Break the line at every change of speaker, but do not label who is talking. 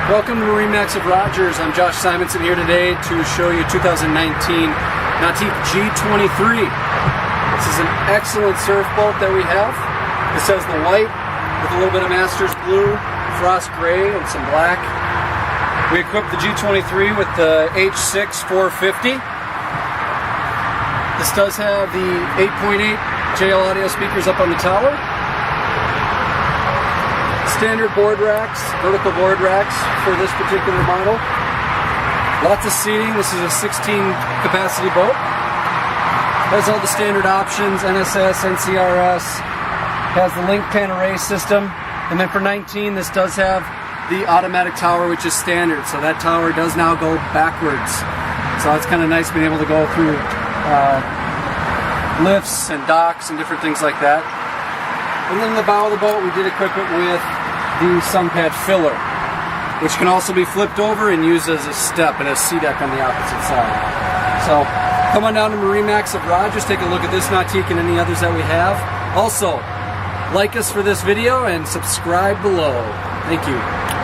Welcome to MarineMax of Rogers. I'm Josh Simonson here today to show you 2019 Nautique G23. This is an excellent surf boat that we have. This has the white with a little bit of Masters blue, frost gray, and some black. We equipped the G23 with the H6 450. This does have the 8.8 JL audio speakers up on the tower. Standard board racks, vertical board racks for this particular model. Lots of seating. This is a 16 capacity boat. Has all the standard options, NSS, NCRS, has the link pan array system. And then for 19, this does have the automatic tower, which is standard. So that tower does now go backwards. So it's kind of nice being able to go through lifts and docks and different things like that. And then in the bow of the boat, we did equip it with the sun pad filler, which can also be flipped over and used as a step and a sea deck on the opposite side. So come on down to MarineMax of Rogers, take a look at this Nautique and any others that we have. Also, like us for this video and subscribe below. Thank you.